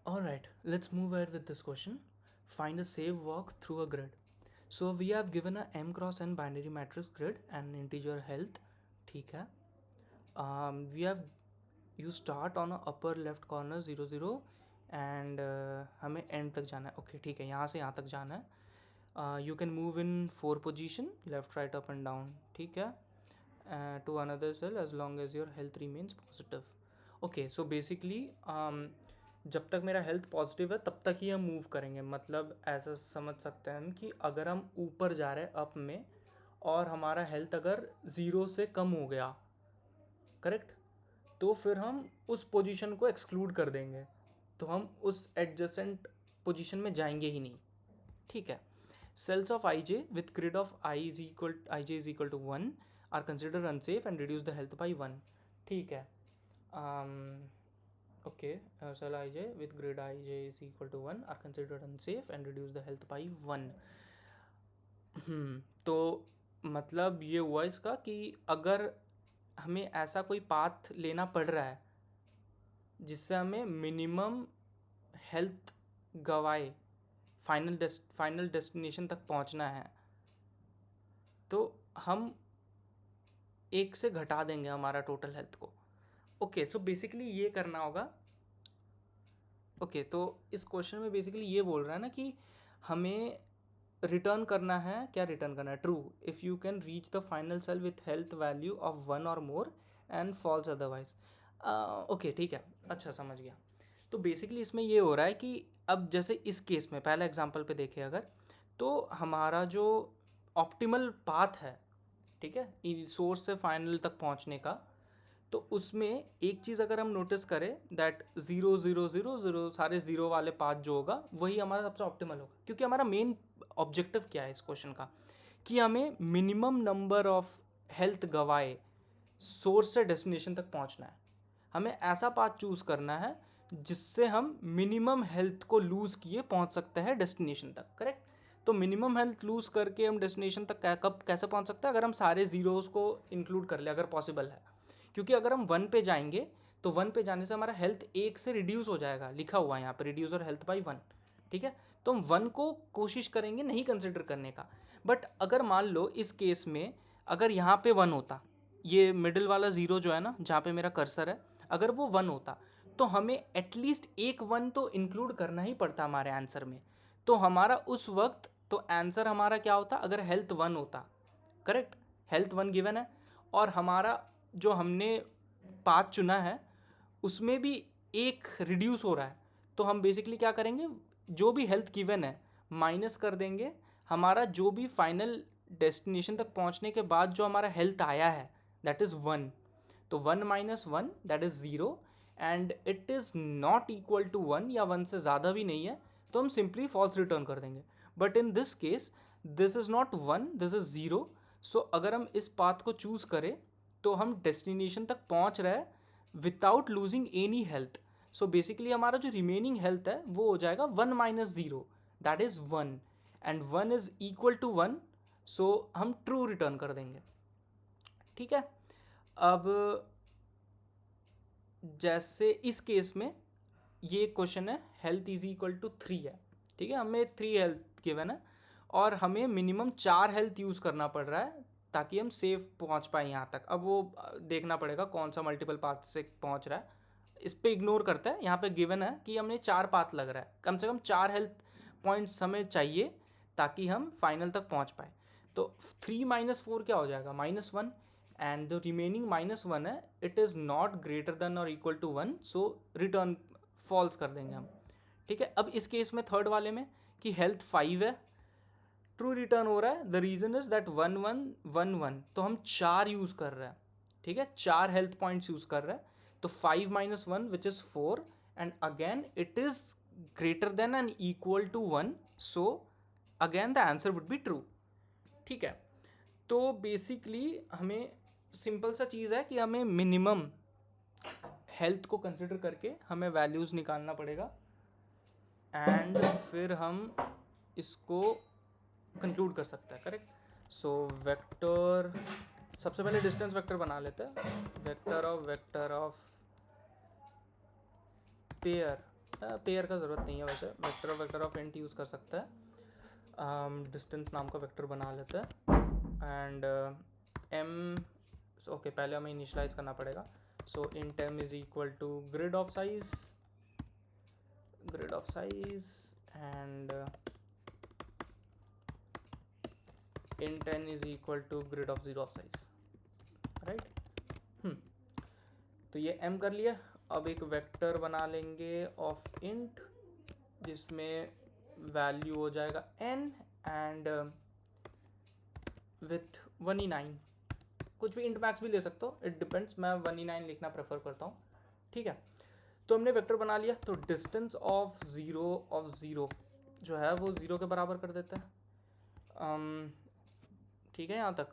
Alright, let's move ahead with this question. Find a safe walk through a grid. So we have given a m cross n binary matrix grid and integer health. ठीक है. We have you start on a upper left corner 0 0 and हमें end तक जाना है. Okay, ठीक है, यहाँ से यहाँ तक जाना है. You can move in 4 position, left, right, up and down. ठीक है. To another cell as long as your health remains positive. Okay, so basically जब तक मेरा हेल्थ पॉजिटिव है तब तक ही हम मूव करेंगे. मतलब ऐसा समझ सकते हैं हम कि अगर हम ऊपर जा रहे हैं अप में और हमारा हेल्थ अगर ज़ीरो से कम हो गया, करेक्ट, तो फिर हम उस पोजीशन को एक्सक्लूड कर देंगे, तो हम उस एडजेसेंट पोजीशन में जाएंगे ही नहीं. ठीक है. Cells of I J with grid of I J is equal to 1 are consider unsafe and reduce the health by 1. ठीक है. Okay, cell ij with grid ij is equal to 1 are considered unsafe and reduce the health by 1. तो मतलब ये हुआ इसका कि अगर हमें ऐसा कोई पाथ लेना पड़ रहा है जिससे हमें मिनिमम हेल्थ गवाए फाइनल डेस्टिनेशन तक पहुंचना है, तो हम एक से घटा देंगे हमारा टोटल हेल्थ को. ओके, सो बेसिकली ये करना होगा. ओके, तो इस क्वेश्चन में बेसिकली ये बोल रहा है ना कि हमें रिटर्न करना है. क्या रिटर्न करना है? True if you can reach the final cell with health value of 1 और more and false otherwise. Okay, ठीक है, अच्छा समझ गया. तो बेसिकली इसमें ये हो रहा है कि अब जैसे इस केस में पहला एग्जांपल पे देखें अगर, तो हमारा जो ऑप्टिमल पाथ है, ठीक है, सोर्स से फाइनल तक पहुंचने का, तो उसमें एक चीज़ अगर हम नोटिस करें दैट 0 0 0 0 सारे ज़ीरो वाले पाथ जो होगा वही हमारा सबसे ऑप्टिमल होगा. क्योंकि हमारा मेन ऑब्जेक्टिव क्या है इस क्वेश्चन का, कि हमें मिनिमम नंबर ऑफ हेल्थ गवाए सोर्स से डेस्टिनेशन तक पहुंचना है. हमें ऐसा पाथ चूज़ करना है जिससे हम मिनिमम हेल्थ को लूज़ किए पहुंच सकते हैं डेस्टिनेशन तक. करेक्ट. तो मिनिमम हेल्थ लूज़ करके हम डेस्टिनेशन तक कब कैसे पहुंच सकते हैं? अगर हम सारे ज़ीरोज़ को इंक्लूड कर ले, अगर पॉसिबल है. क्योंकि अगर हम 1 पे जाएंगे तो 1 पे जाने से हमारा हेल्थ 1 से रिड्यूस हो जाएगा. लिखा हुआ है यहाँ पे रिड्यूस और हेल्थ बाई 1. ठीक है. तो हम 1 को कोशिश करेंगे नहीं कंसिडर करने का. बट अगर मान लो इस केस में अगर यहाँ पे 1 होता, ये मिडिल वाला ज़ीरो जो है ना जहाँ पे मेरा कर्सर है, अगर वो 1 होता तो हमें एटलीस्ट एक 1 तो इंक्लूड करना ही पड़ता हमारे आंसर में. तो हमारा उस वक्त तो आंसर हमारा क्या होता अगर हेल्थ 1 होता. करेक्ट. हेल्थ 1 गिवन है और हमारा जो हमने पाथ चुना है उसमें भी एक रिड्यूस हो रहा है. तो हम बेसिकली क्या करेंगे, जो भी हेल्थ गिवन है माइनस कर देंगे हमारा जो भी फाइनल डेस्टिनेशन तक पहुंचने के बाद जो हमारा हेल्थ आया है, दैट इज़ 1. तो 1 minus 1 that is 0 and it is not equal to 1 या 1 से ज़्यादा भी नहीं है, तो हम सिंपली फॉल्स रिटर्न कर देंगे. But in this case this is not 1, this is 0. सो अगर हम इस पाथ को चूज़ करें तो हम डेस्टिनेशन तक पहुंच रहे हैं without losing any health. So basically हमारा जो रिमेनिंग हेल्थ है वो हो जाएगा 1 minus 0 that is 1 and 1 is equal to 1. So हम ट्रू रिटर्न कर देंगे. ठीक है. अब जैसे इस केस में ये क्वेश्चन है हेल्थ इज इक्वल टू 3 है. ठीक है. हमें 3 हेल्थ गिवन है और हमें मिनिमम 4 हेल्थ यूज़ करना पड़ रहा है ताकि हम सेफ पहुंच पाए यहाँ तक. अब वो देखना पड़ेगा कौन सा मल्टीपल पाथ से पहुंच रहा है. इस पे इग्नोर करते हैं. यहाँ पे गिवन है कि हमने 4 पाथ लग रहा है, कम से कम 4 हेल्थ पॉइंट्स हमें चाहिए ताकि हम फाइनल तक पहुंच पाए. तो 3 माइनस 4 क्या हो जाएगा? -1 एंड द रिमेनिंग -1 है, it is not greater than और equal to 1. So return false कर देंगे हम. ठीक है. अब इस केस में थर्ड वाले में कि हेल्थ 5 है, ट्रू रिटर्न हो रहा है. द रीज़न इज दैट 1 1 1 1, तो हम 4 यूज़ कर रहे हैं. ठीक है. 4 हेल्थ पॉइंट्स यूज़ कर रहे हैं. तो 5 minus 1 which is 4 and again it is greater than and equal to 1. So again the answer would be true. ठीक है. तो बेसिकली हमें सिंपल सा चीज़ है कि हमें मिनिमम हेल्थ को कंसिडर करके हमें वैल्यूज़ निकालना पड़ेगा एंड फिर हम इसको कंक्लूड कर सकते हैं. करेक्ट. सो वेक्टर, सबसे पहले डिस्टेंस वेक्टर बना लेते हैं. वेक्टर ऑफ पेयर पेयर का ज़रूरत नहीं है वैसे, वेक्टर ऑफ इंट यूज़ कर सकता है। डिस्टेंस नाम का वेक्टर बना लेते हैं एंड एम, ओके पहले हमें इनिशलाइज करना पड़ेगा। So int M is equal to grid of size and int n is equal to grid of 0 of size, right. तो ये m कर लिया। अब एक वेक्टर बना लेंगे ऑफ int जिसमें वैल्यू हो जाएगा n एंड विथ 1e9, कुछ भी int max भी ले सकते हो, इट डिपेंड्स, मैं 1e9 लिखना प्रेफर करता हूँ, ठीक है। तो हमने वेक्टर बना लिया, तो डिस्टेंस ऑफ ज़ीरो जो है वो 0 के बराबर कर देते हैं, ठीक है। यहाँ तक,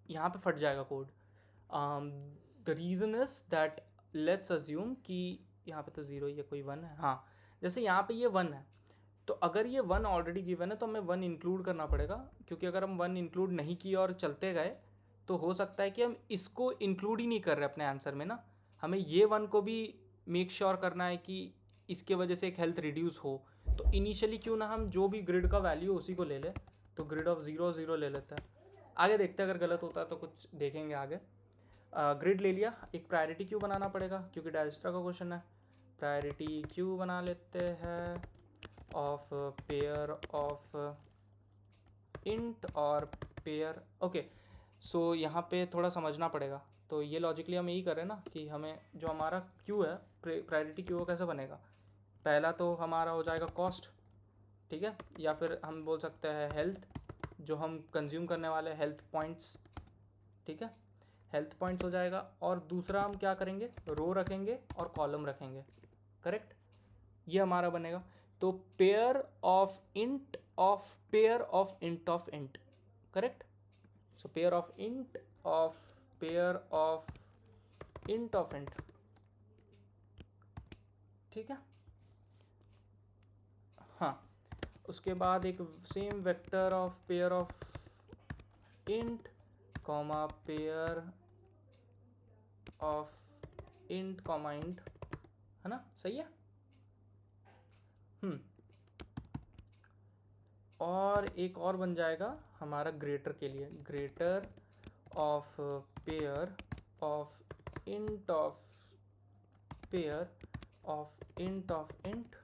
यहाँ पे फट जाएगा code. The reason is that let's assume कि यहाँ पे तो 0 या कोई 1 है, हाँ जैसे यहाँ पे ये 1 है, तो अगर ये 1 ऑलरेडी गिवन है तो हमें 1 इंक्लूड करना पड़ेगा, क्योंकि अगर हम 1 इंक्लूड नहीं किए और चलते गए तो हो सकता है कि हम इसको इंक्लूड ही नहीं कर रहे अपने आंसर में ना, हमें ये 1 को भी मेक श्योर करना है कि इसके वजह से एक हेल्थ रिड्यूस हो। तो इनिशियली क्यों ना हम जो भी ग्रिड का वैल्यू उसी को ले लें, तो ग्रिड ऑफ 0 ले लेते हैं। आगे देखते हैं, अगर गलत होता है तो कुछ देखेंगे आगे। ग्रिड ले लिया, एक प्रायोरिटी क्यू बनाना पड़ेगा क्योंकि डायस्ट्रा का क्वेश्चन है। प्रायोरिटी क्यू बना लेते हैं ऑफ पेयर ऑफ इंट और पेयर, ओके। सो यहाँ पे थोड़ा समझना पड़ेगा, तो ये लॉजिकली हम यही कर रहे हैं ना कि हमें जो हमारा क्यू है, प्रायोरिटी क्यू कैसे बनेगा, पहला तो हमारा हो जाएगा कॉस्ट, ठीक है, या फिर हम बोल सकते हैं हेल्थ, जो हम कंज्यूम करने वाले हेल्थ पॉइंट्स, ठीक है, हेल्थ पॉइंट्स हो जाएगा। और दूसरा हम क्या करेंगे, रो रखेंगे और कॉलम रखेंगे, करेक्ट, ये हमारा बनेगा। तो pair of int of int, correct. So pair of int of int, ठीक है। हाँ, उसके बाद एक same vector of pair of int comma pair of int comma int, है ना, सही है। और एक और बन जाएगा हमारा ग्रेटर के लिए, greater of pair of int of int,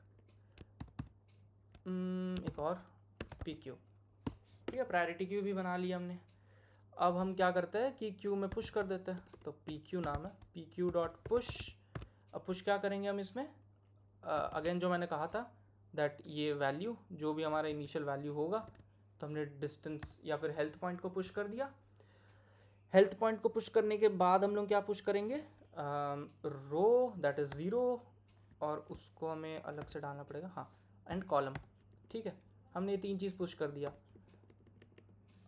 एक और पी क्यू, ठीक है। प्रायोरिटी क्यू भी बना लिया हमने। अब हम क्या करते हैं कि क्यू में पुश कर देते हैं, तो पी क्यू नाम है, पी क्यू डॉट पुश। अब पुश क्या करेंगे हम इसमें, अगेन जो मैंने कहा था दैट ये वैल्यू जो भी हमारा इनिशियल वैल्यू होगा, तो हमने डिस्टेंस या फिर हेल्थ पॉइंट को पुश कर दिया। हेल्थ पॉइंट को पुश करने के बाद हम लोग क्या पुश करेंगे, रो दैट इज़ 0, और उसको हमें अलग से डालना पड़ेगा, हाँ, एंड कॉलम, ठीक है। हमने ये 3 चीज़ पुश कर दिया।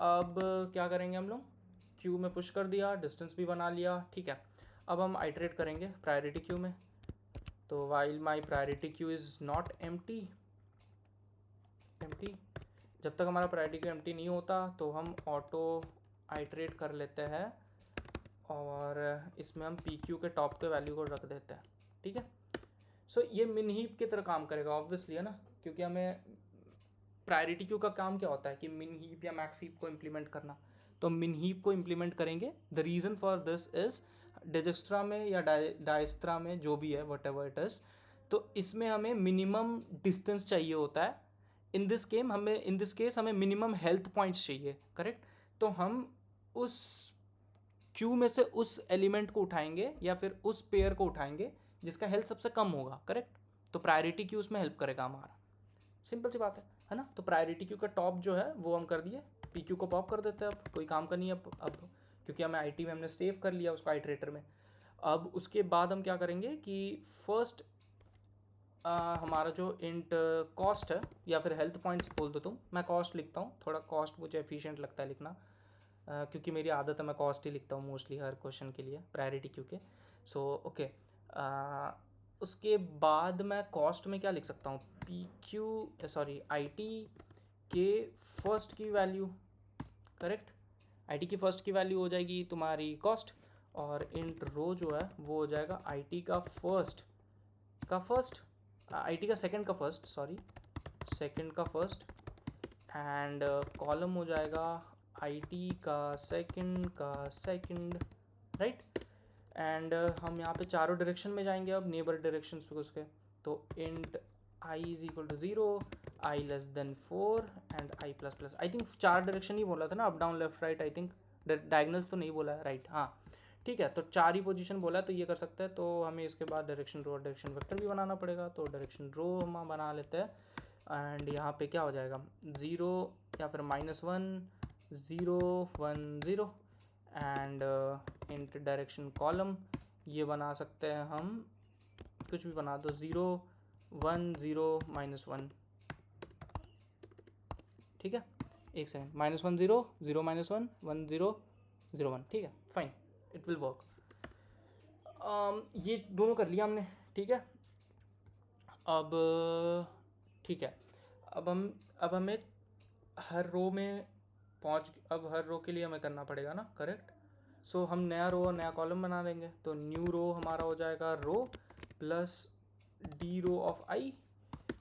अब क्या करेंगे हम लोग, क्यू में पुश कर दिया, डिस्टेंस भी बना लिया, ठीक है। अब हम आइटरेट करेंगे प्रायोरिटी क्यू में, तो while my priority queue is not empty, जब तक हमारा प्रायोरिटी क्यू एम्प्टी नहीं होता तो हम ऑटो आइटरेट कर लेते हैं और इसमें हम पी क्यू के टॉप के वैल्यू को रख देते हैं, ठीक है। सो ये मिन हीप की तरह काम करेगा ऑब्वियसली, है ना, क्योंकि हमें प्रायोरिटी क्यू का काम क्या होता है कि मिन हीप या मैक्स हीप को इम्प्लीमेंट करना, तो मिन हीप को इम्प्लीमेंट करेंगे। The reason for this is Dijkstra में या डायस्ट्रा में जो भी है वट एवर इट इज़, तो इसमें हमें मिनिमम डिस्टेंस चाहिए होता है। इन दिस केस हमें मिनिमम हेल्थ पॉइंट्स चाहिए, करेक्ट। तो हम उस क्यू में से उस एलिमेंट को उठाएंगे या फिर उस पेयर को उठाएंगे जिसका हेल्थ सबसे कम होगा, करेक्ट। तो प्रायोरिटी क्यू उसमें हेल्प करेगा हमारा, सिंपल सी बात है ना। तो प्रायोरिटी क्यू का टॉप जो है वो हम कर दिए, पी क्यू को पॉप कर देते हैं, अब कोई काम का नहीं है अब क्योंकि हमें आईटी में हमने सेव कर लिया उसको आइटरेटर में। अब उसके बाद हम क्या करेंगे कि फर्स्ट हमारा जो इंट कॉस्ट है या फिर हेल्थ पॉइंट्स बोल दो तुम, मैं कॉस्ट लिखता हूँ, थोड़ा कॉस्ट मुझे एफिशिएंट लगता है लिखना, क्योंकि मेरी आदत है मैं कॉस्ट ही लिखता हूँ मोस्टली हर क्वेश्चन के लिए प्रायोरिटी क्यू के। सो ओके, उसके बाद मैं कॉस्ट में क्या लिख सकता हूँ, पी क्यू आई टी के फर्स्ट की वैल्यू, करेक्ट। आई टी की फर्स्ट की वैल्यू हो जाएगी तुम्हारी कॉस्ट, और इंट रो जो है वो हो जाएगा IT का फर्स्ट IT का सेकंड का फर्स्ट, सॉरी सेकंड का फर्स्ट, एंड कॉलम हो जाएगा IT का सेकंड, राइट। एंड हम यहाँ पे चारों डायरेक्शन में जाएंगे अब, नेबर डायरेक्शंस पे उसके, तो int I is equal to 0, I less than 4 and I plus plus. I think 4 direction ही बोला था ना, up down left right, I think diagonals तो नहीं बोला है, राइट। हाँ ठीक है, तो 4 ही पोजीशन बोला है तो ये कर सकते हैं। तो हमें इसके बाद डायरेक्शन रो और डायरेक्शन वेक्टर भी बनाना पड़ेगा, तो डायरेक्शन रो हम बना लेते हैं। एंड यहाँ पे क्या हो जाएगा 0 या फिर -1 0 1 0 एंड इंट डायरेक्शन कॉलम ये बना सकते हैं हम, कुछ भी बना दो, 0 1 0 -1, ठीक है। एक सेकंड, -1 0 0 -1 1 0 0 1, ठीक है फाइन, इट विल वर्क। ये दोनों कर लिया हमने, ठीक है। अब ठीक है, अब हमें हर रो में अब हर रो के लिए हमें करना पड़ेगा ना, करेक्ट। सो हम नया रो और नया कॉलम बना लेंगे। तो न्यू रो हमारा हो जाएगा row plus D row of I,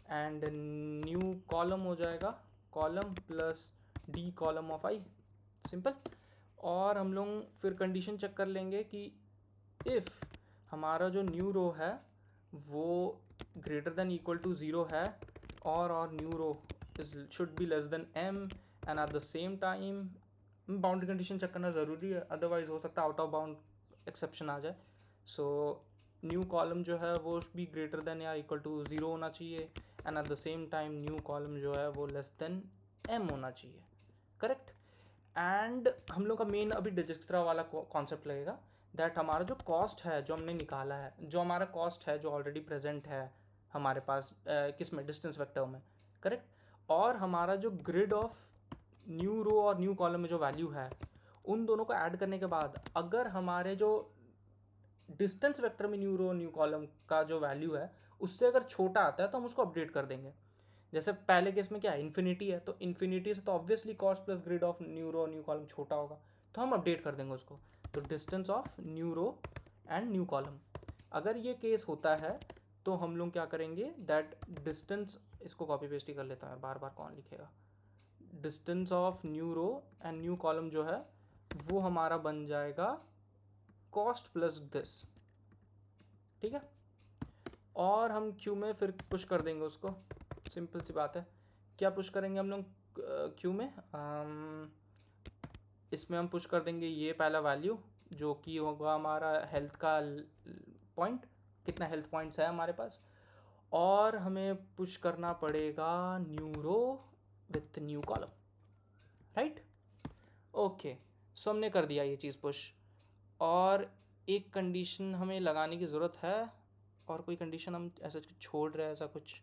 and new column हो जाएगा column plus D column of I, simple. और हम लोग फिर कंडीशन चेक कर लेंगे कि इफ़ हमारा जो न्यू रो है वो ग्रेटर देन इक्वल टू 0 है, और new row should be less than m, and at the same time boundary condition check करना ज़रूरी है, अदरवाइज हो सकता है आउट ऑफ बाउंड एक्सेप्शन आ जाए। सो न्यू कॉलम जो है वो भी ग्रेटर देन या इक्वल टू 0 होना चाहिए, and at the same time new column जो है वो लेस देन m होना चाहिए, करेक्ट। एंड हम लोग का मेन अभी डिजिक्स्ट्रा वाला कॉन्सेप्ट लगेगा, दैट हमारा जो कॉस्ट है जो हमने निकाला है, जो हमारा कॉस्ट है जो ऑलरेडी प्रेजेंट है हमारे पास किस में, डिस्टेंस वेक्टर में, करेक्ट। और हमारा जो ग्रिड ऑफ न्यू रो और न्यू कॉलम में जो वैल्यू है उन दोनों को ऐड करने के बाद अगर हमारे जो डिस्टेंस वेक्टर में न्यू रो न्यू कॉलम का जो वैल्यू है उससे अगर छोटा आता है तो हम उसको अपडेट कर देंगे। जैसे पहले केस में क्या है, इन्फिनिटी है, तो इन्फिनिटी से तो obviously cost plus grid of new row new column छोटा होगा, तो हम अपडेट कर देंगे उसको। तो distance of new row and new column, अगर ये केस होता है तो हम लोग क्या करेंगे, दैट डिस्टेंस, इसको कॉपी पेस्ट ही कर लेता है, बार बार कौन लिखेगा। Distance of new row and new column जो है वो हमारा बन जाएगा कॉस्ट प्लस दिस, ठीक है। और हम क्यू में फिर पुश कर देंगे उसको, सिंपल सी बात है। क्या पुश करेंगे हम लोग क्यू में, इसमें हम पुश कर देंगे ये पहला वैल्यू जो कि होगा हमारा हेल्थ का पॉइंट, कितना हेल्थ पॉइंट्स है हमारे पास, और हमें पुश करना पड़ेगा new row with new column, right. Okay, so हमने कर दिया ये चीज़ पुश। और एक कंडीशन हमें लगाने की ज़रूरत है, और कोई कंडीशन हम ऐसा छोड़ रहे हैं, ऐसा कुछ,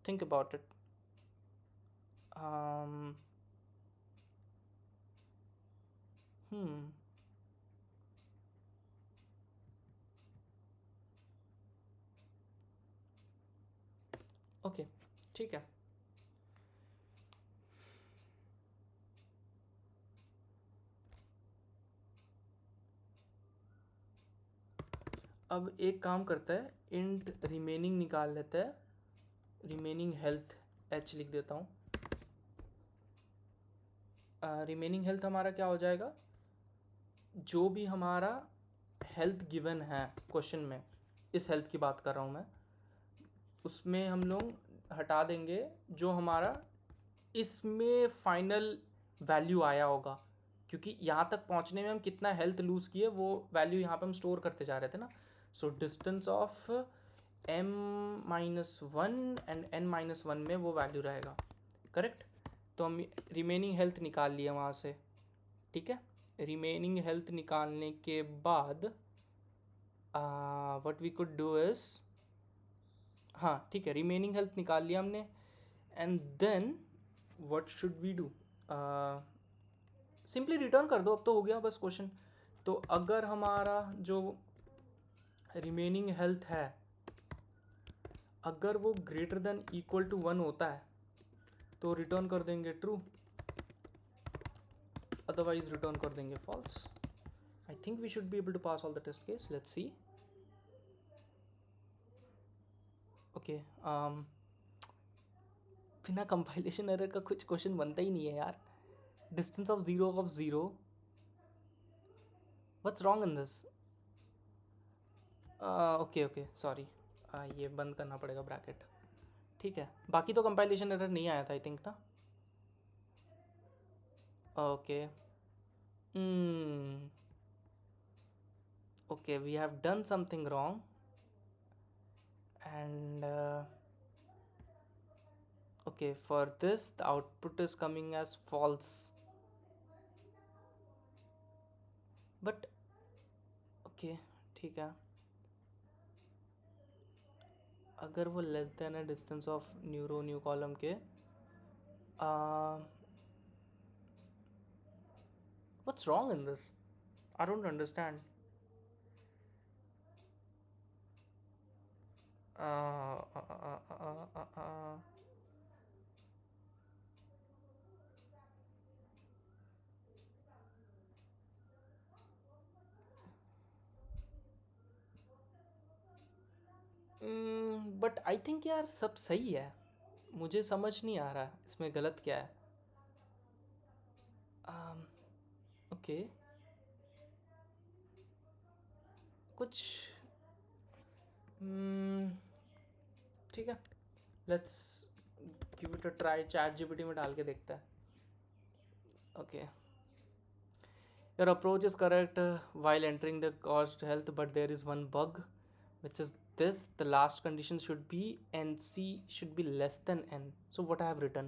थिंक अबाउट इट। ओके ठीक है, अब एक काम करते हैं, इंट रिमेनिंग निकाल लेते हैं, रिमेनिंग हेल्थ h लिख देता हूँ। रिमेनिंग हेल्थ हमारा क्या हो जाएगा, जो भी हमारा हेल्थ गिवन है क्वेश्चन में, इस हेल्थ की बात कर रहा हूँ मैं, उसमें हम लोग हटा देंगे जो हमारा इसमें फाइनल वैल्यू आया होगा, क्योंकि यहाँ तक पहुँचने में हम कितना हेल्थ लूज़ किए वो वैल्यू यहाँ पे हम स्टोर करते जा रहे थे ना। So distance of m-1 and n-1 में वो वैल्यू रहेगा, करेक्ट। तो हम रिमेनिंग हेल्थ निकाल लिए वहाँ से, ठीक है। रिमेनिंग हेल्थ निकालने के बाद what we could do is, हाँ ठीक है, रिमेनिंग हेल्थ निकाल लिया हमने, and then what should we do, simply return कर दो, अब तो हो गया बस क्वेश्चन। तो अगर हमारा जो रिमेनिंग हेल्थ है अगर वो ग्रेटर देन इक्वल टू 1 होता है तो रिटर्न कर देंगे ट्रू, अदरवाइज रिटर्न कर देंगे false. I think we should be able to pass all the test case. Let's see. Okay. बिना कंपाइलेशन एरर का कुछ क्वेश्चन बनता ही नहीं है यार. Distance of zero. What's wrong in this? Okay sorry. ये बंद करना पड़ेगा ब्रैकेट. ठीक है, बाकी तो कंपाइलेशन एरर नहीं आया था आई थिंक ना. Okay. Okay, we have done something wrong and okay, for this the output is coming as false, but okay, ठीक है. अगर वो लेस देन है डिस्टेंस ऑफ न्यू कॉलम के, what's wrong in this? I don't understand. But I think यार सब सही है. मुझे समझ नहीं आ रहा इसमें गलत क्या है. ओके, कुछ ठीक है. Let's give it a try. Chat GPT में डाल के देखते हैं. Okay. Your approach is correct while entering the cost health, but there is one bug, which is this: the last condition should be NC should be less than N. So what I have written?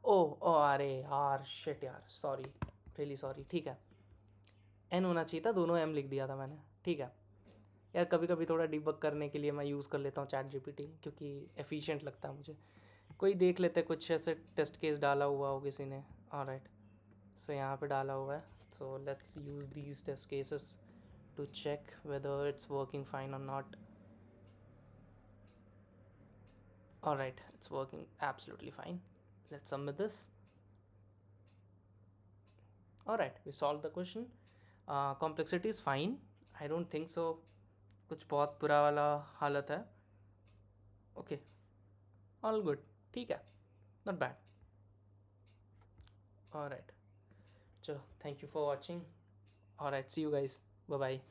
Oh, अरे यार shit यार, sorry, really sorry. ठीक है, N होना चाहिए था, दोनों M लिख दिया था मैंने. ठीक है यार, कभी कभी थोड़ा डिबग करने के लिए मैं यूज़ कर लेता हूँ चैट जीपीटी, क्योंकि एफिशिएंट लगता है मुझे. कोई देख लेते, कुछ ऐसे टेस्ट केस डाला हुआ हो किसी ने. ऑलराइट, सो यहाँ पे डाला हुआ है. So let's use these test cases to check whether it's working fine or not. Alright, it's working absolutely fine. Let's submit this. Alright, we solved the question. Complexity is fine. I don't think so कुछ बहुत बुरा वाला हालत है. Okay, all good. ठीक है, not bad. Alright, चलो, thank you for watching. Alright, see you guys, bye bye.